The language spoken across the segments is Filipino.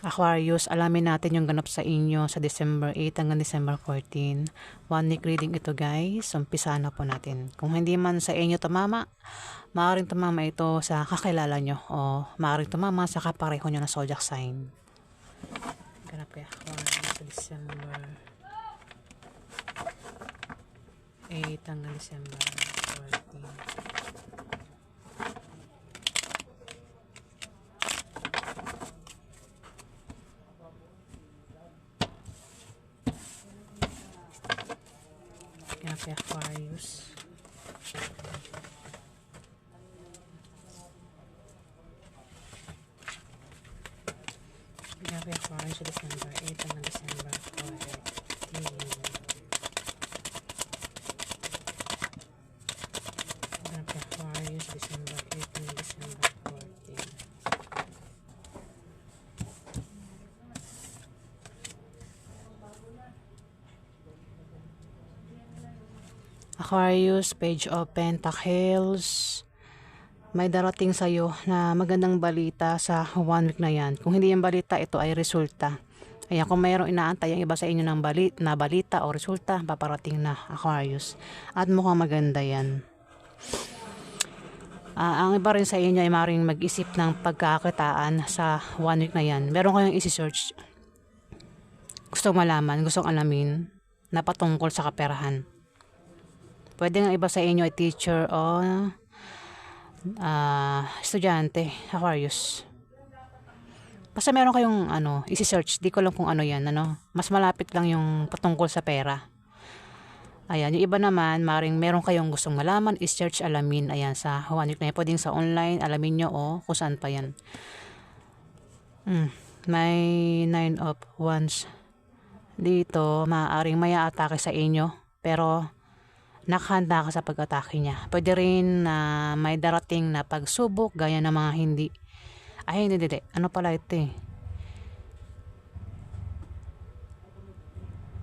Aquarius, alamin natin yung ganap sa inyo sa December 8 hanggang December 14. One week reading ito guys. Umpisa na po natin. Kung hindi man sa inyo tumama, maaaring tumama ito sa kakilala nyo o maaaring tumama sa kapareho nyo na zodiac sign. Ganap kay Aquarius sa December 8 hanggang December 14. Kaya Aquarius. Kaya Aquarius sa December 8 hanggang December 14. Kaya Aquarius December 8 hanggang December 14. Aquarius, Page of Pentacles. May darating sa'yo na magandang balita sa 1 week na yan. Kung hindi yung balita, ito ay resulta. Ayan, kung mayroong inaantay ang iba sa inyo ng balita o resulta, paparating na Aquarius. At mukhang maganda yan. Ang iba rin sa inyo ay maaaring mag-isip ng pagkakitaan sa 1 week na yan. Meron kayong isi-search. Gustong malaman, gustong alamin na patungkol sa kaperahan. Pwede nga iba sa inyo ay teacher o estudyante, Aquarius. Basta meron kayong isi-search, di ko lang kung ano yan, mas malapit lang yung patungkol sa pera. Ayan, yung iba naman, maring meron kayong gustong malaman, is-search, alamin, ayan, sa 1 week na yan. Pwedeng sa online, alamin nyo o kung saan pa yan. May 9 of Wands. Dito, maaaring may atake sa inyo, pero nakahanda ka sa pag-atake niya. Pwede rin na may darating na pagsubok gaya ng mga hindi. Ay, hindi. Ano pala ito eh?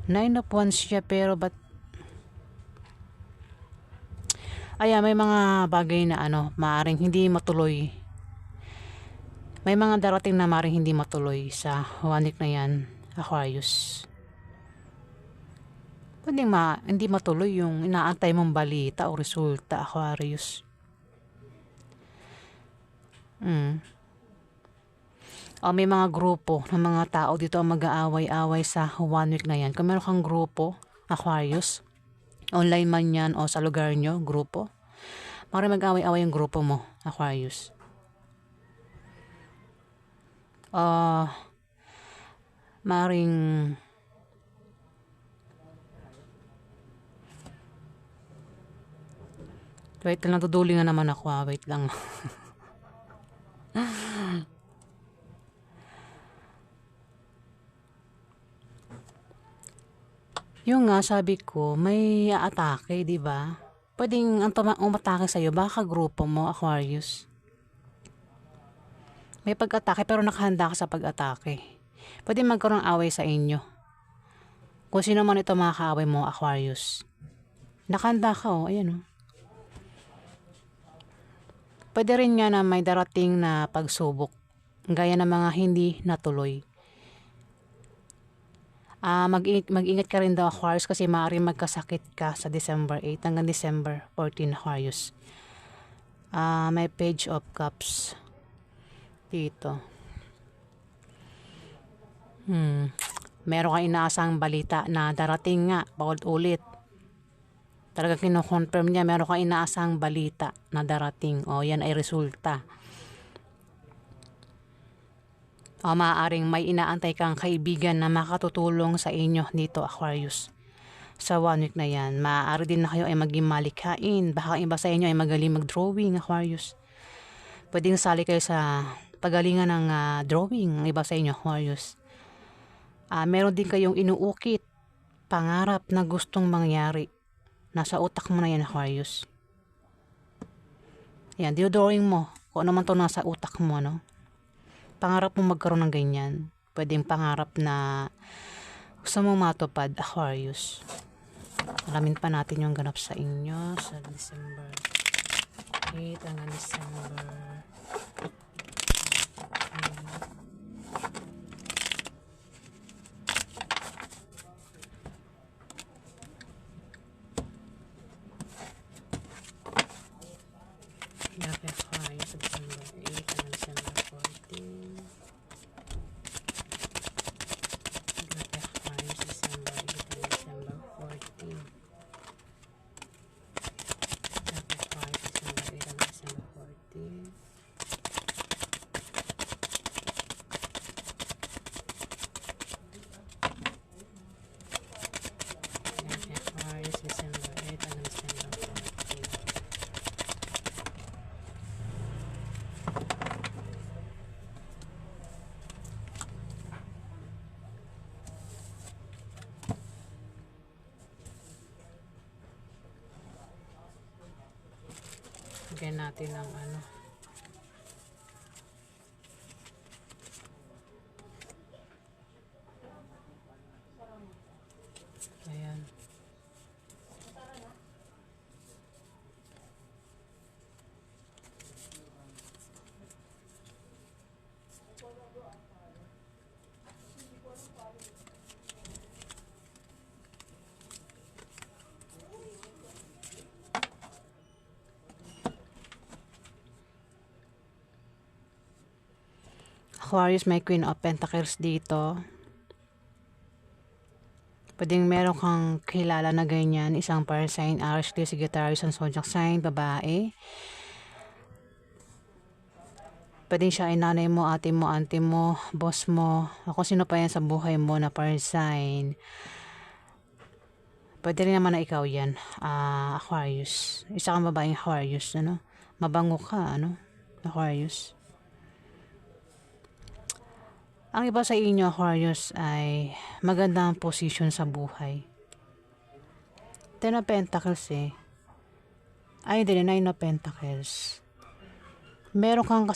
9 of Wands siya pero ayan, may mga bagay na maaring hindi matuloy. May mga darating na maaring hindi matuloy sa 1 week na yan, Aquarius. Pwedeng hindi matuloy yung inaantay mong balita o resulta, Aquarius. O may mga grupo ng mga tao dito ang mag-aaway-away sa 1 week na yan. Kung meron kang grupo, Aquarius, online man yan o sa lugar nyo, grupo, maaaring mag-aaway-away yung grupo mo, Aquarius. Maaaring wait lang, tuduling na naman ako. Wait lang. Yung nga, sabi ko, may atake, di ba? Pwedeng umatake sa'yo, baka grupo mo, Aquarius. May pag-atake, pero nakahanda ka sa pag-atake. Pwede magkaroon ng away sa inyo. Kung sino man ito mga kaaway mo, Aquarius. Nakahanda ka, ayan. Pwede rin nga na may darating na pagsubok, gaya ng mga hindi natuloy. Mag-ingat ka rin daw, Aquarius, kasi maaaring magkasakit ka sa December 8 hanggang December 14, Aquarius. May Page of Cups dito. Meron kang inaasang balita na darating nga, paulit-ulit. Talagang kino-confirm niya, meron kang inaasang balita na darating. O, yan ay resulta. O, maaaring may inaantay kang kaibigan na makatutulong sa inyo dito, Aquarius. Sa 1 week na yan, maaari din na kayo ay maging malikhain. Baka iba sa inyo ay magaling mag-drawing, Aquarius. Pwedeng sali kayo sa pagalingan ng drawing, ang iba sa inyo, Aquarius. Meron din kayong inuukit, pangarap na gustong mangyari. Nasa utak mo na yan, Aquarius. Yan, dinodrawing mo. Kung ano man to nasa utak mo, pangarap mo magkaroon ng ganyan. Pwedeng pangarap na gusto mo matupad, Aquarius. Alamin pa natin yung ganap sa inyo sa December 8 hanggang December Lagyan natin ng ano. Ayan. Aquarius, may Queen of Pentacles dito. Pwedeng meron kang kilala na ganyan, isang fire sign, Aries, Leo, Sagittarius, and zodiac sign, babae. Pwedeng siya ay nanay mo, ate mo, auntie mo, boss mo, o kung sino pa yan sa buhay mo na fire sign. Pwede rin naman na ikaw yan, Aquarius. Isa kang babaeng Aquarius, ano? Mabango ka, ano? Aquarius. Ang iba sa inyo, Aquarius, ay magandang position sa buhay. Ten of Pentacles eh. Ay, hindi, Nine of Pentacles. Meron kang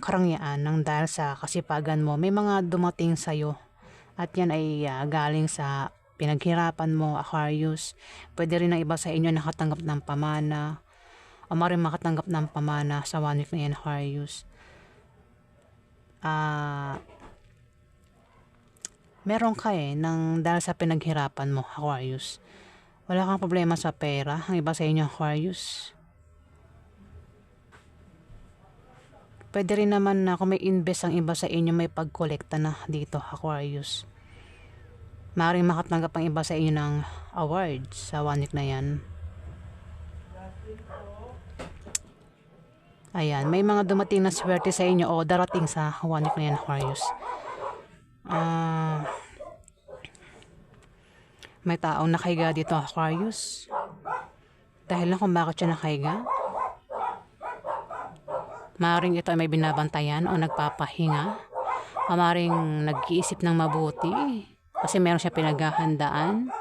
karangyaan ng dahil sa kasipagan mo. May mga dumating sa'yo. At yan ay galing sa pinaghirapan mo, Aquarius. Pwede rin ang iba sa inyo nakatanggap ng pamana. O maaaring makatanggap ng pamana sa 1 week na yan, Aquarius. Meron ka ng dahil sa pinaghirapan mo, Aquarius. Wala kang problema sa pera. Ang iba sa inyo, Aquarius. Pwede rin naman na kung may invest ang iba sa inyo, may pagkolekta na dito, Aquarius. Maaaring makatanggap ang iba sa inyo ng awards sa 1 week na yan. Ayan, may mga dumating na swerte sa inyo o darating sa 1 week na yan, Aquarius. May taong nakahiga dito, Aquarius. Dahil lang kung bakit siya nakahiga. Maaaring ito ay may binabantayan o nagpapahinga. Maaaring nag-iisip ng mabuti kasi meron siya pinaghahandaan.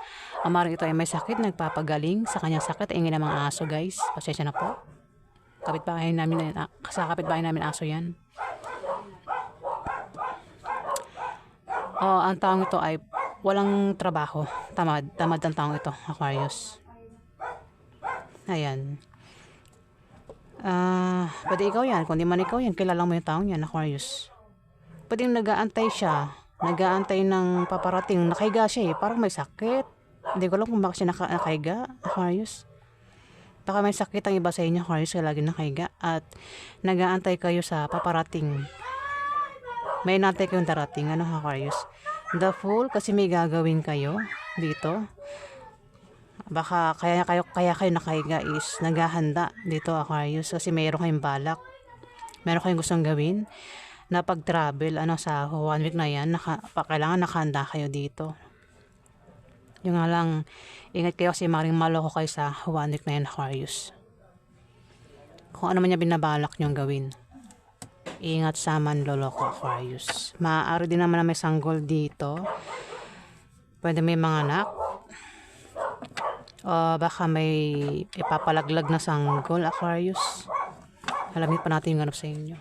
Maaaring ito ay may sakit, nagpapagaling sa kanyang sakit. Ingin ng mga aso, guys. Pasensya na po. Kapitbahay namin aso yan. Ang taong ito ay walang trabaho. Tamad ang taong ito, Aquarius. Ayan. Pwede ikaw yan. Kung di man ikaw yan, kilala mo yung taong yan, Aquarius. Pwedeng nag-aantay siya. Nag-aantay ng paparating. Nakahiga siya parang may sakit. Hindi ko alam kung bakit siya nakahiga, Aquarius. Baka may sakit ang iba sa inyo, Aquarius, kaya lagi nakahiga. At nag-aantay kayo sa paparating. May naantay kayong darating, Aquarius. The Fool, kasi may gagawin kayo dito. Baka kaya kayo nakahiga is naghahanda dito, Aquarius, kasi mayroon kayong balak. Meron kayong gustong gawin na pag-travel sa 1 week na yan. Kailangan nakahanda kayo dito. Yung nga lang, ingat kayo kasi maring maloko kayo sa 1 week na yan, Aquarius. Kung ano man yung binabalak nyong gawin, ingat sa manloloko, Aquarius. Maaari din naman na may sanggol dito. Pwede may mga anak. O baka may ipapalaglag na sanggol, Aquarius. Alamin pa natin yung ganap sa inyo.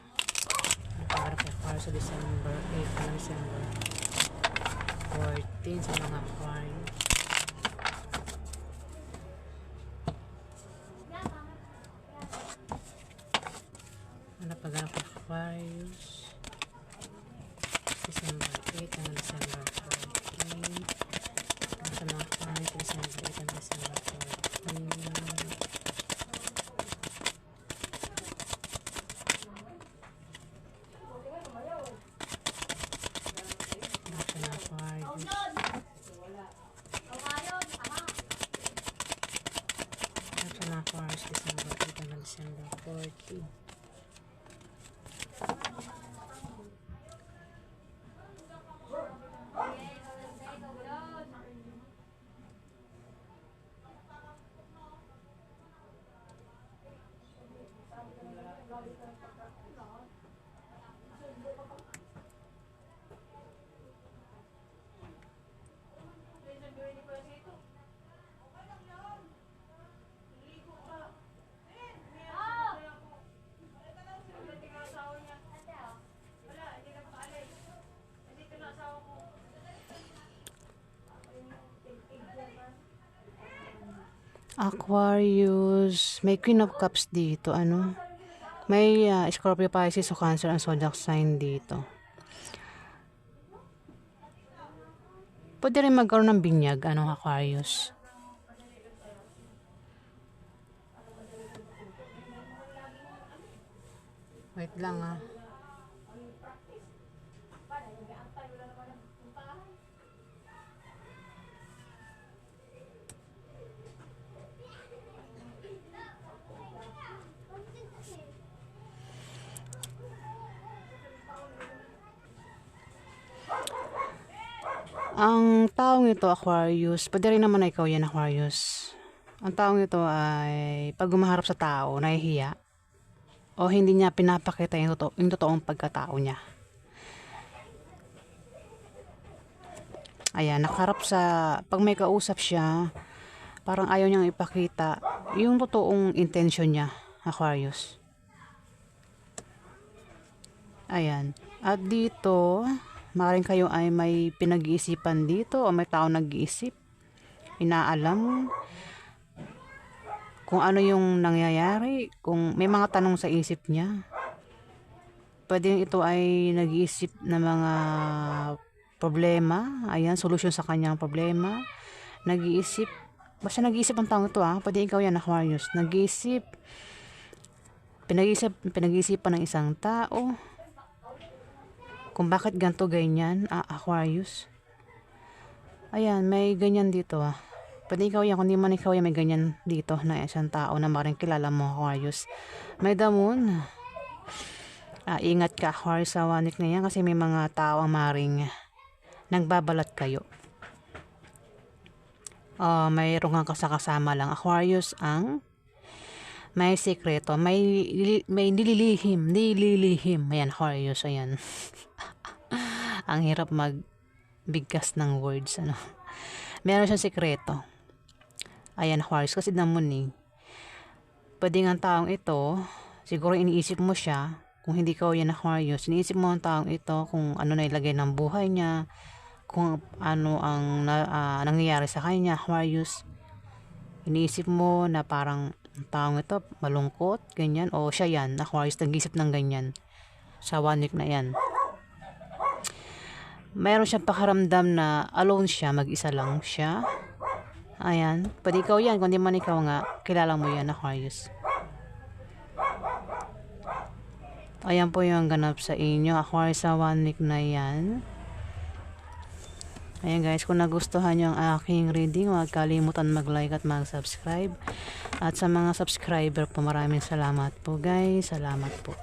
Para kay Aquarius sa December 8 na December 14 sa mga Aquarius. Pag-arap ng Aquarius December 8 and December 14 sa mga Aquarius December 8 and December 14. Sa mga Aquarius December 8 and December 14. Aquarius, may Queen of Cups dito, ano? May Scorpio, Pisces, o Cancer ang zodiac sign dito. Pwede rin magkaroon ng binyag, ano, Aquarius. Wait lang ah. Ang taong ito, Aquarius, pwede rin naman na ikaw yan, Aquarius. Ang taong ito ay pag gumaharap sa tao, nahihiya o hindi niya pinapakita yung totoong pagkatao niya. Ayan, nakaharap sa, pag may kausap siya, parang ayaw niyang ipakita yung totoong intention niya, Aquarius. Ayan. At dito, maaaring kayo ay may pinag-iisipan dito o may tao nag-iisip. Inaalam kung ano yung nangyayari, kung may mga tanong sa isip niya. Pwede ito ay nag-iisip ng mga problema. Ayan, solusyon sa kanyang problema. Nag-iisip. Basta nag-iisip ang taong ito Pwede ikaw yan, Aquarius. Nag-iisip. Pinag-iisipan ng isang tao. Kung bakit ganito ganyan, Aquarius. Ayan, may ganyan dito Pwede ikaw yan, kung di man ikaw yan, may ganyan dito na isang tao na maring kilala mo, Aquarius. May damon. Ingat ka, Aquarius, sa wanik na yan kasi may mga tao ang maring nagbabalat kayo. Mayroon kang kasama lang, Aquarius, ang may sekreto, may nililihim. Ayan, Aquarius, ayan. Ang hirap magbigkas ng words, ano. Meron siyang sekreto. Ayan, Aquarius, kasi naman pwede nga ang taong ito, siguro iniisip mo siya, kung hindi ka yan, Aquarius, iniisip mo ang taong ito, kung ano na ilagay ng buhay niya, kung ano ang nangyayari sa kanya, Aquarius. Iniisip mo na parang ang taong ito malungkot, ganyan, o siya yan, Aquarius, nag-isip ng ganyan sa 1 week na yan. Mayroon siyang pakaramdam na alone siya, mag-isa lang siya. Ayan, pwede ikaw yan, kung di man ikaw nga, kilala mo yan, Aquarius. Ayan po yung ganap sa inyo, Aquarius, sa 1 week na yan. Ayan guys, kung nagustuhan nyo ang aking reading, huwag kalimutan mag-like at mag-subscribe. At sa mga subscriber po, maraming salamat po guys. Salamat po.